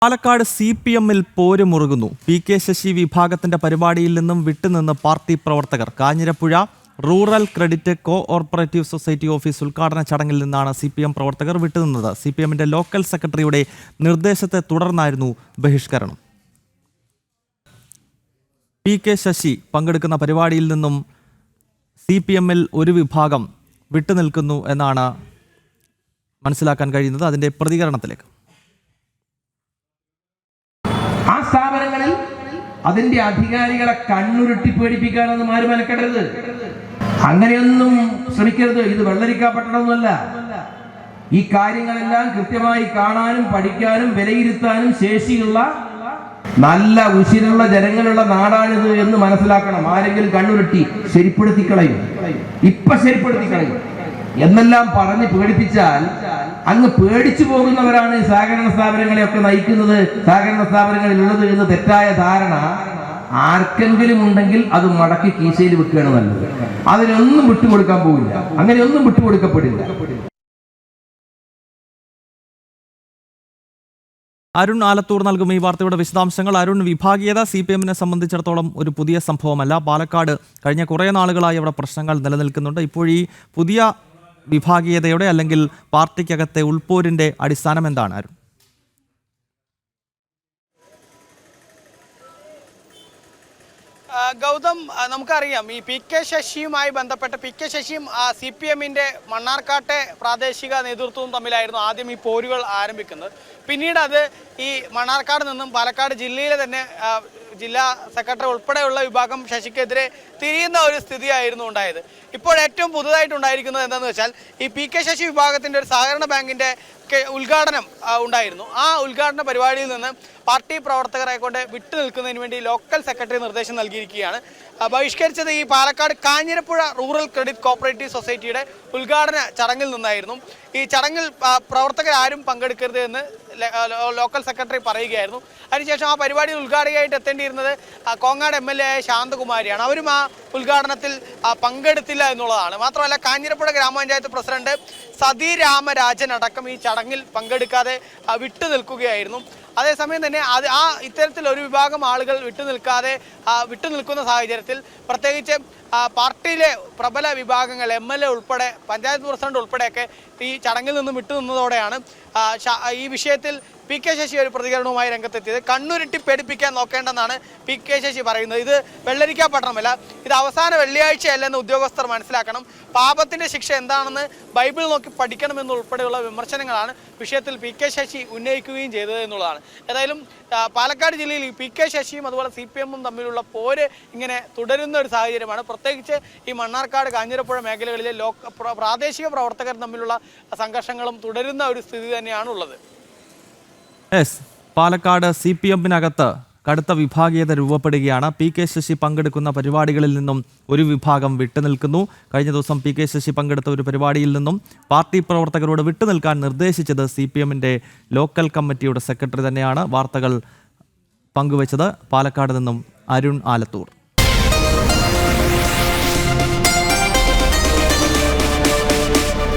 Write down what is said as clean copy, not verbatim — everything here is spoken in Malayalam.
പാലക്കാട് CPM-ൽ പോര് മുറുകുന്നു. PK ശശി വിഭാഗത്തിന്റെ പരിപാടിയിൽ നിന്നും വിട്ടുനിന്ന് പാർട്ടി പ്രവർത്തകർ. Kanjirapuzha rural credit cooperative society office ഉദ്ഘാടന ചടങ്ങിൽ നിന്നാണ് CPM പ്രവർത്തകർ വിട്ടുനിന്നത്. CPM-ന്റെ ലോക്കൽ സെക്രട്ടറിയുടെ നിർദ്ദേശത്തെ തുടർന്നായിരുന്നു ബഹിഷ്കരണം. PK ശശി പങ്കെടുക്കുന്ന പരിപാടിയിൽ നിന്നും CPM-ൽ ഒരു വിഭാഗം വിട്ടുനിൽക്കുന്നു എന്നാണ് മനസ്സിലാക്കാൻ കഴിയുന്നത്. അതിന്റെ പ്രതികരണത്തിലേക്ക്. ആ സ്ഥാപനങ്ങളിൽ അതിന്റെ അധികാരികളെ കണ്ണുരുട്ടി പേടിപ്പിക്കാനൊന്നും ആരും മെനക്കെടരുത്, അങ്ങനെയൊന്നും ശ്രമിക്കരുത്. ഇത് വെള്ളരിക്കാപ്പെട്ടതൊന്നുമല്ല. ഈ കാര്യങ്ങളെല്ലാം കൃത്യമായി കാണാനും പഠിക്കാനും വിലയിരുത്താനും ശേഷിയുള്ള നല്ല ഉശിരുള്ള ജനങ്ങളുള്ള നാടാണിത് എന്ന് മനസ്സിലാക്കണം. ആരെങ്കിലും കണ്ണുരുട്ടി ശരിപ്പെടുത്തി കളയും, ഇപ്പൊ ശരിപ്പെടുത്തി കളയും എന്നെല്ലാം പറഞ്ഞ് പേടിപ്പിച്ചാൽ അങ്ങ് പേടിച്ചു പോകുന്നവരാണ് സഹകരണ സ്ഥാപനങ്ങളെയൊക്കെ നയിക്കുന്നത്, സഹകരണ സ്ഥാപനങ്ങളിലുള്ളത് എന്ന് തെറ്റായ ധാരണ ആർക്കെങ്കിലും ഉണ്ടെങ്കിൽ അത് മടക്കി കീശയിൽ വെക്കുകയാണ് നല്ലത്. അതിനൊന്നും വിട്ടുകൊടുക്കാൻ പോവില്ല, അങ്ങനെയൊന്നും വിട്ടുകൊടുക്കപ്പെടില്ല. അരുൺ ആലത്തൂർ നൽകും ഈ വാർത്തയുടെ വിശദാംശങ്ങൾ. അരുൺ, വിഭാഗീയത CPM-നെ സംബന്ധിച്ചിടത്തോളം ഒരു പുതിയ സംഭവമല്ല. പാലക്കാട് കഴിഞ്ഞ കുറേ നാളുകളായി അവിടെ പ്രശ്നങ്ങൾ നിലനിൽക്കുന്നുണ്ട്. ഇപ്പോൾ ഈ പുതിയ വിഭാഗീയതയുടെ അല്ലെങ്കിൽ പാർട്ടിക്കകത്തെ ഉൾപോരിന്റെ അടിസ്ഥാനം എന്താണ് അരുൺ? ഗൗതം, നമുക്കറിയാം ഈ PK ശശിയുമായി ബന്ധപ്പെട്ട് PK ശശിയും CPM-ന്റെ മണ്ണാർക്കാട്ടെ പ്രാദേശിക നേതൃത്വവും തമ്മിലായിരുന്നു ആദ്യം ഈ പോരുകൾ ആരംഭിക്കുന്നത്. പിന്നീട് അത് ഈ മണ്ണാർക്കാട് നിന്നും പാലക്കാട് ജില്ലയിലെ തന്നെ ജില്ലാ സെക്രട്ടറി ഉൾപ്പെടെയുള്ള വിഭാഗം ശശിക്കെതിരെ തിരിയുന്ന ഒരു സ്ഥിതിയായിരുന്നു ഉണ്ടായത്. ഇപ്പോൾ ഏറ്റവും പുതുതായിട്ടുണ്ടായിരിക്കുന്നത് എന്താണെന്ന് വെച്ചാൽ ഈ PK ശശി വിഭാഗത്തിൻ്റെ ഒരു സഹകരണ ബാങ്കിൻ്റെ ഉദ്ഘാടനം ഉണ്ടായിരുന്നു. ആ ഉദ്ഘാടന പരിപാടിയിൽ നിന്ന് പാർട്ടി പ്രവർത്തകരെ കൊണ്ട് വിട്ടുനിൽക്കുന്നതിന് വേണ്ടി ലോക്കൽ സെക്രട്ടറി നിർദ്ദേശം നൽകിയിരിക്കുകയാണ്. ബഹിഷ്കരിച്ചത് ഈ Palakkad Kanjirapuzha rural credit cooperative സൊസൈറ്റിയുടെ ഉദ്ഘാടന ചടങ്ങിൽ നിന്നായിരുന്നു. ഈ ചടങ്ങിൽ പ്രവർത്തകരാരും പങ്കെടുക്കരുത് എന്ന് ലോക്കൽ സെക്രട്ടറി പറയുകയായിരുന്നു. അതിനുശേഷം ആ പരിപാടിയിൽ ഉദ്ഘാടകയായിട്ട് എത്തേണ്ടിയിരുന്നത് കോങ്ങാട് MLA ആയ ശാന്തകുമാരിയാണ്. അവരും ആ ഉദ്ഘാടനത്തിൽ പങ്കെടുത്തില്ല എന്നുള്ളതാണ്. മാത്രമല്ല കാഞ്ഞിരപ്പുഴ ഗ്രാമപഞ്ചായത്ത് പ്രസിഡന്റ് സതി രാമരാജൻ അടക്കം ഈ ചടങ്ങിൽ പങ്കെടുക്കാതെ വിട്ടുനിൽക്കുകയായിരുന്നു. അതേസമയം തന്നെ ഇത്തരത്തിൽ ഒരു വിഭാഗം ആളുകൾ വിട്ടുനിൽക്കുന്ന സാഹചര്യത്തിൽ പ്രത്യേകിച്ച് പാർട്ടിയിലെ പ്രബല വിഭാഗങ്ങൾ MLA ഉൾപ്പെടെ പഞ്ചായത്ത് പ്രസിഡന്റ് ഉൾപ്പെടെയൊക്കെ ഈ ചടങ്ങിൽ നിന്നും വിട്ടുനിന്നതോടെയാണ് ഈ വിഷയത്തിൽ PK ശശി ഒരു പ്രതികരണവുമായി രംഗത്തെത്തിയത്. കണ്ണുരുട്ടി പേടിപ്പിക്കാൻ നോക്കേണ്ടെന്നാണ് PK ശശി പറയുന്നത്. ഇത് വെള്ളരിക്കാപട്ടണമല്ല, ഇത് അവസാന വെള്ളിയാഴ്ചയല്ലെന്ന് ഉദ്യോഗസ്ഥർ മനസ്സിലാക്കണം. പാപത്തിന്റെ ശിക്ഷ എന്താണെന്ന് ബൈബിൾ നോക്കി പഠിക്കണമെന്നുൾപ്പെടെയുള്ള വിമർശനങ്ങളാണ് വിഷയത്തിൽ PK ശശി ഉന്നയിക്കുകയും ചെയ്തത് എന്നുള്ളതാണ്. ഏതായാലും പാലക്കാട് ജില്ലയിൽ PK ശശിയും അതുപോലെ CPM-ഉം തമ്മിലുള്ള പോര് ഇങ്ങനെ തുടരുന്ന ഒരു സാഹചര്യമാണ്. പ്രത്യേകിച്ച് ഈ മണ്ണാർക്കാട് കാഞ്ഞിരപ്പുഴ മേഖലകളിലെ പ്രാദേശിക പ്രവർത്തകർ തമ്മിലുള്ള സംഘർഷങ്ങളും തുടരുന്ന ഒരു സ്ഥിതി തന്നെയാണുള്ളത്. പാലക്കാട് CPM-നകത്ത് കടുത്ത വിഭാഗീയത രൂപപ്പെടുകയാണ്. PK ശശി പങ്കെടുക്കുന്ന പരിപാടികളിൽ നിന്നും ഒരു വിഭാഗം വിട്ടുനിൽക്കുന്നു. കഴിഞ്ഞ ദിവസം PK ശശി പങ്കെടുത്ത ഒരു പരിപാടിയിൽ നിന്നും പാർട്ടി പ്രവർത്തകരോട് വിട്ടുനിൽക്കാൻ നിർദ്ദേശിച്ചത് CPM-ന്റെ ലോക്കൽ കമ്മിറ്റിയുടെ സെക്രട്ടറി തന്നെയാണ്. വാർത്തകൾ പങ്കുവച്ചത് പാലക്കാട് നിന്നും അരുൺ ആലത്തൂർ.